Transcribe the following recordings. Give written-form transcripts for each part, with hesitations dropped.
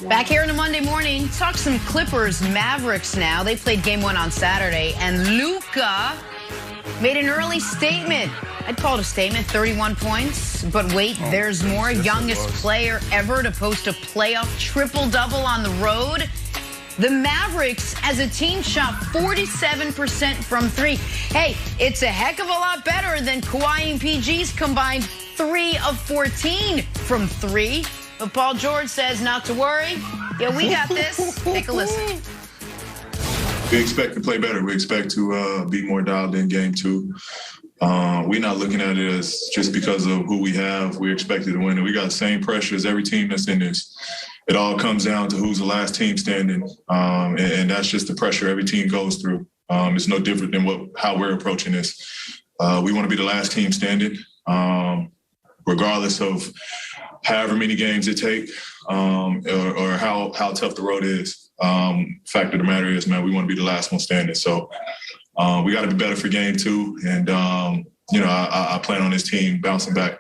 Back here in a Monday morning, talk some Clippers Mavericks now. They played game one on Saturday, and Luka made an early statement. I'd call it a statement, 31 points. But wait, there's more. Youngest player ever to post a playoff triple-double on the road. The Mavericks, as a team, shot 47% from three. Hey, it's a heck of a lot better than Kawhi and PG's combined 3 of 14 from three. But Paul George says not to worry. Yeah, we got this. Take a listen. We expect to play better. We expect to be more dialed in game two. We're not looking at it as just because of who we have. We're expected to win. And we got the same pressure as every team that's in this. It all comes down to who's the last team standing. And that's just the pressure every team goes through. It's no different than how we're approaching this. We want to be the last team standing, regardless of however many games it take or how tough the road is. Fact of the matter is, man, we want to be the last one standing. So we got to be better for game two. And, I plan on this team bouncing back.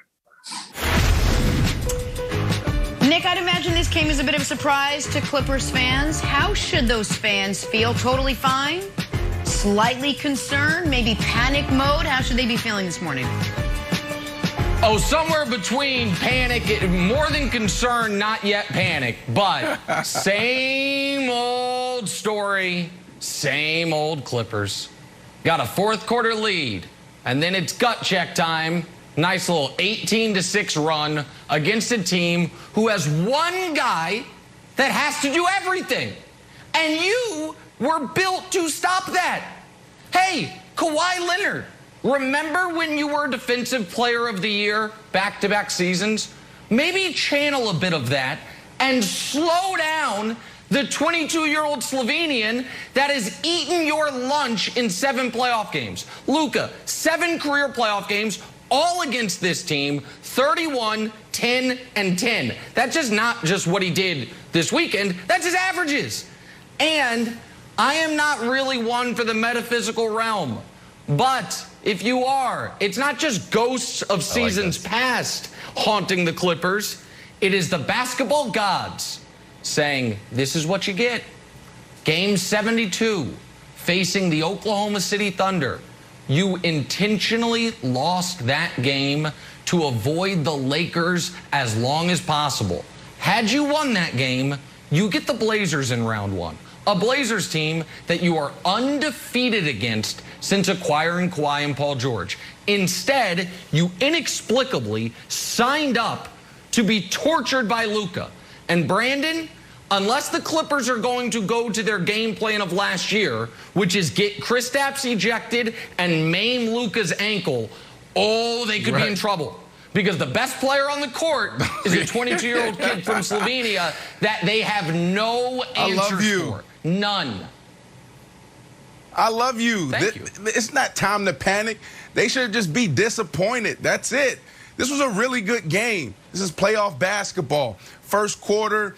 Nick, I'd imagine this came as a bit of a surprise to Clippers fans. How should those fans feel? Totally fine? Slightly concerned? Maybe panic mode? How should they be feeling this morning? Oh, somewhere between panic, more than concern, not yet panic. But same old story, same old Clippers. Got a fourth quarter lead, and then it's gut check time. Nice little 18-6 run against a team who has one guy that has to do everything. And you were built to stop that. Hey, Kawhi Leonard, remember when you were Defensive Player of the Year back-to-back seasons? Maybe channel a bit of that and slow down the 22-year-old Slovenian that has eaten your lunch in 7 playoff games. Luka, 7 career playoff games, all against this team, 31, 10, and 10. That's just not just what he did this weekend. That's his averages. And I am not really one for the metaphysical realm. But if you are, it's not just ghosts of seasons past haunting the Clippers. It is the basketball gods saying, this is what you get. Game 72, facing the Oklahoma City Thunder. You intentionally lost that game to avoid the Lakers as long as possible. Had you won that game, you get the Blazers in round one. A Blazers team that you are undefeated against since acquiring Kawhi and Paul George. Instead, you inexplicably signed up to be tortured by Luka. And Brandon, unless the Clippers are going to go to their game plan of last year, which is get Kristaps ejected and maim Luka's ankle, they could be in trouble. Because the best player on the court is a 22-year-old kid from Slovenia that they have no answers for. None. I love you. Thank you. It's not time to panic. They should just be disappointed. That's it. This was a really good game. This is playoff basketball. First quarter,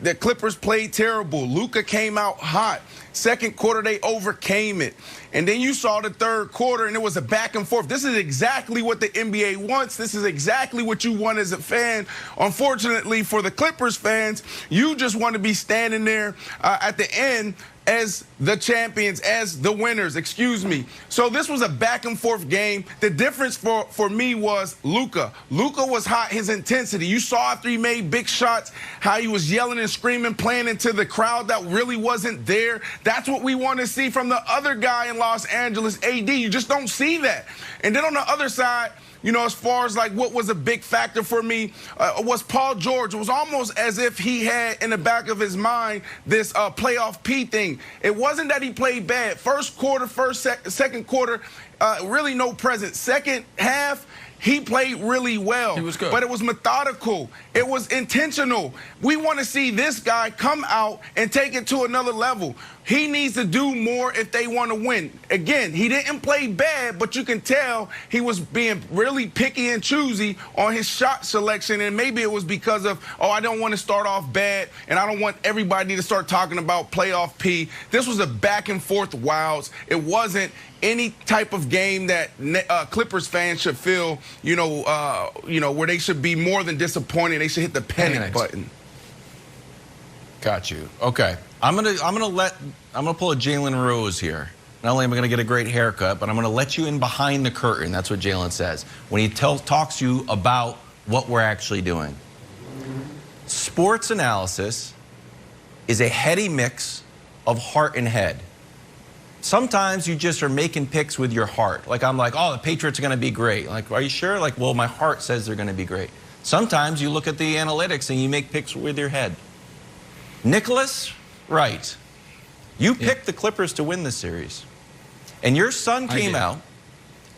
the Clippers played terrible. Luka came out hot. Second quarter, they overcame it. And then you saw the third quarter, and it was a back and forth. This is exactly what the NBA wants. This is exactly what you want as a fan. Unfortunately, for the Clippers fans, you just want to be standing there at the end as the champions, as the winners, excuse me. So this was a back and forth game. The difference for me was Luka. Luka was hot, his intensity. You saw after he made big shots, how he was yelling and screaming, playing into the crowd that really wasn't there. That's what we want to see from the other guy in Los Angeles, AD. You just don't see that. And then on the other side, as far as like what was a big factor for me was Paul George. It was almost as if he had in the back of his mind this playoff P thing. It wasn't that he played bad. First quarter, second quarter, really no presence. Second half, he played really well. He was good. But it was methodical. It was intentional. We want to see this guy come out and take it to another level. He needs to do more if they want to win. Again, he didn't play bad, but you can tell he was being really picky and choosy on his shot selection. And maybe it was because of, I don't want to start off bad, and I don't want everybody to start talking about playoff P. This was a back and forth wilds. It wasn't any type of game that Clippers fans should feel, where they should be more than disappointed. They should hit the panic button. Got you. Okay. I'm gonna pull a Jalen Rose here. Not only am I going to get a great haircut, but I'm going to let you in behind the curtain. That's what Jalen says when he talks to you about what we're actually doing. Sports analysis is a heady mix of heart and head. Sometimes you just are making picks with your heart. Like I'm like, oh, the Patriots are going to be great. Like, are you sure? Like, well, my heart says they're going to be great. Sometimes you look at the analytics and you make picks with your head. Nicholas, right. You picked the Clippers to win this series. And your son came out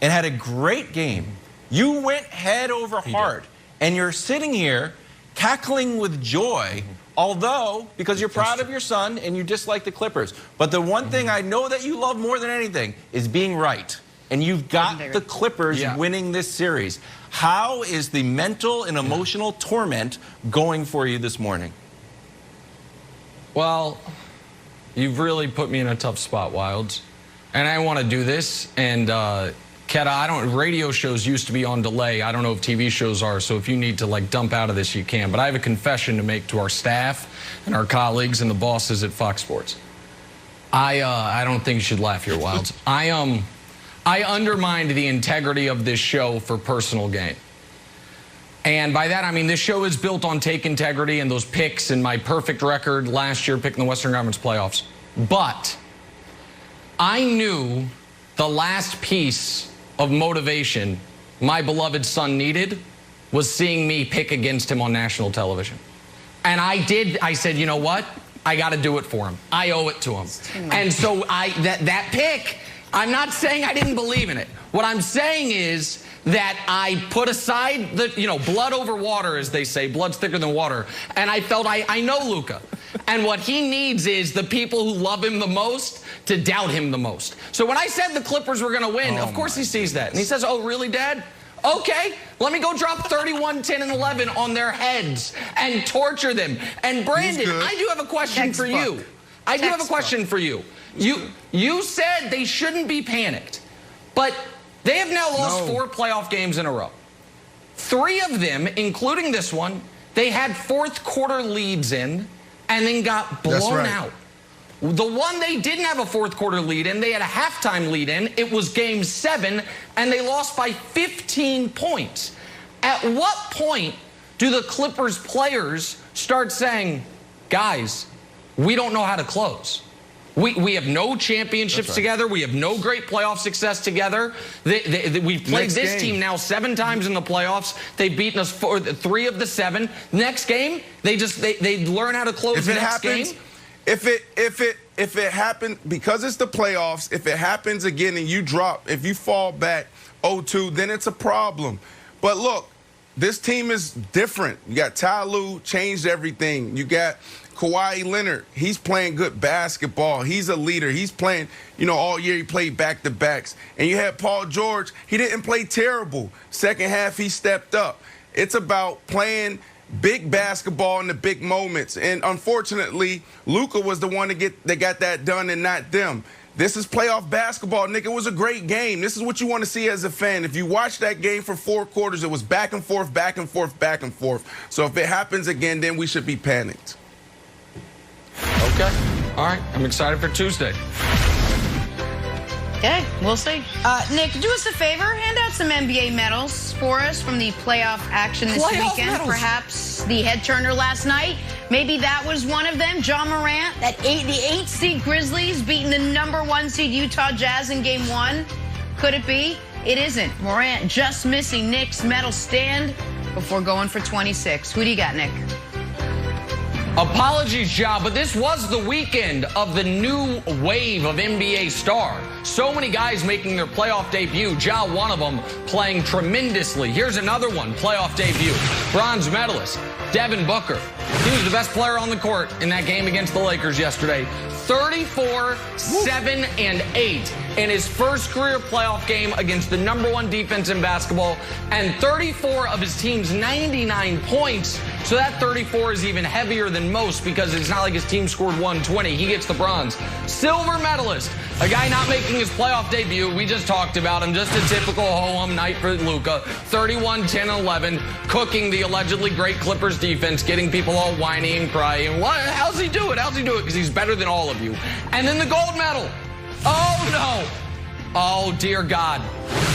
and had a great game. You went head over heart. And you're sitting here cackling with joy, although, because you're proud of your son and you dislike the Clippers. But the one thing I know that you love more than anything is being right. And you've got the Clippers winning this series. How is the mental and emotional torment going for you this morning? Well, you've really put me in a tough spot, Wilds. And I want to do this. And, Keta, radio shows used to be on delay. I don't know if TV shows are, so if you need to, like, dump out of this, you can. But I have a confession to make to our staff and our colleagues and the bosses at Fox Sports. I don't think you should laugh here, Wilds. I undermined the integrity of this show for personal gain. And by that, I mean this show is built on take integrity and those picks and my perfect record last year picking the Western Conference playoffs. But I knew the last piece of motivation my beloved son needed was seeing me pick against him on national television. And I said, you know what? I got to do it for him. I owe it to him. And so that pick, I'm not saying I didn't believe in it. What I'm saying is that I put aside the, blood over water, as they say, blood's thicker than water. And I felt I know Luka. And what he needs is the people who love him the most to doubt him the most. So when I said the Clippers were going to win, of course he sees that. And he says, oh, really, Dad? Okay, let me go drop 31, 10, and 11 on their heads and torture them. And Brandon, I do have a question for you. I do have a question for you. You said they shouldn't be panicked, but they have now lost 4 playoff games in a row. 3 of them, including this one, they had fourth quarter leads in and then got blown out. The one they didn't have a fourth quarter lead in, they had a halftime lead in. It was game 7, and they lost by 15 points. At what point do the Clippers players start saying, guys, we don't know how to close? We have no championships together. We have no great playoff success together. We've played this team now 7 times in the playoffs. They've beaten us 3 of the 7. Next game, they learn how to close the next game. If it happens, because it's the playoffs, if it happens again and you drop, if you fall back 0-2, then it's a problem. But look, this team is different. You got Ty Lue, changed everything. You got Kawhi Leonard, he's playing good basketball. He's a leader. He's playing, all year he played back-to-backs. And you had Paul George. He didn't play terrible. Second half, he stepped up. It's about playing big basketball in the big moments. And unfortunately, Luka was the one that got that done and not them. This is playoff basketball, Nick. It was a great game. This is what you want to see as a fan. If you watch that game for 4 quarters, it was back and forth, back and forth, back and forth. So if it happens again, then we should be panicked. Okay. All right. I'm excited for Tuesday. Okay, we'll see. Nick, do us a favor. Hand out some NBA medals for us from the playoff action this weekend. Medals. Perhaps the head turner last night. Maybe that was one of them. John Morant, the 8th seed Grizzlies beating the #1 seed Utah Jazz in game 1. Could it be? It isn't. Morant just missing Nick's medal stand before going for 26. Who do you got, Nick? Apologies, Ja, but this was the weekend of the new wave of NBA star. So many guys making their playoff debut. Ja, one of them, playing tremendously. Here's another one, playoff debut. Bronze medalist, Devin Booker. He was the best player on the court in that game against the Lakers yesterday. 34, 7, and 8 in his first career playoff game against the #1 defense in basketball, and 34 of his team's 99 points So that 34 is even heavier than most because it's not like his team scored 120. He gets the bronze. Silver medalist, a guy not making his playoff debut. We just talked about him. Just a typical ho-hum night for Luka. 31, 10, 11, cooking the allegedly great Clippers defense, getting people all whiny and crying. How's he do it? How's he do it? Because he's better than all of you. And then the gold medal. Oh, no. Oh, dear God.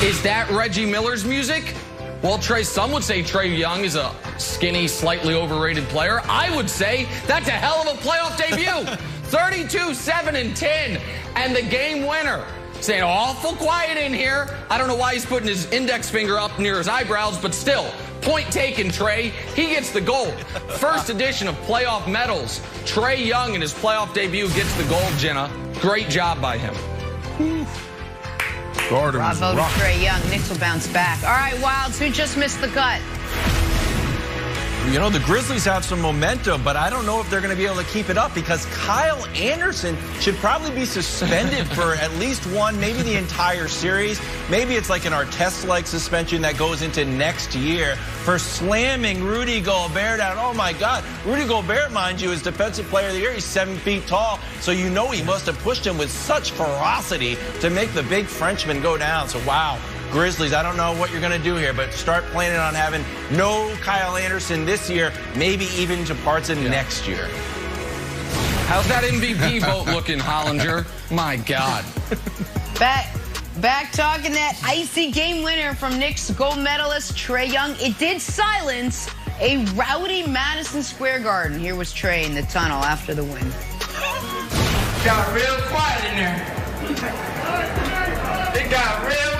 Is that Reggie Miller's music? Well, some would say Trae Young is a skinny, slightly overrated player. I would say that's a hell of a playoff debut. 32, 7, and 10. And the game winner. Saying awful quiet in here. I don't know why he's putting his index finger up near his eyebrows, but still, point taken, Trae. He gets the gold. First edition of playoff medals. Trae Young in his playoff debut gets the gold, Jenna. Great job by him. Bravo to Trae Young. Knicks will bounce back. All right, Wilds, who just missed the cut? You know, the Grizzlies have some momentum, but I don't know if they're going to be able to keep it up because Kyle Anderson should probably be suspended for at least one, maybe the entire series. Maybe it's like an Artest-like suspension that goes into next year for slamming Rudy Gobert down. Oh, my God. Rudy Gobert, mind you, is Defensive Player of the Year. He's 7 feet tall, so you know he must have pushed him with such ferocity to make the big Frenchman go down. So, wow. Grizzlies, I don't know what you're going to do here, but start planning on having no Kyle Anderson this year, maybe even to parts of next year. How's that MVP vote looking, Hollinger? My God. Back talking that icy game winner from Knicks gold medalist Trae Young. It did silence a rowdy Madison Square Garden. Here was Trae in the tunnel after the win. Got real quiet in there. It got real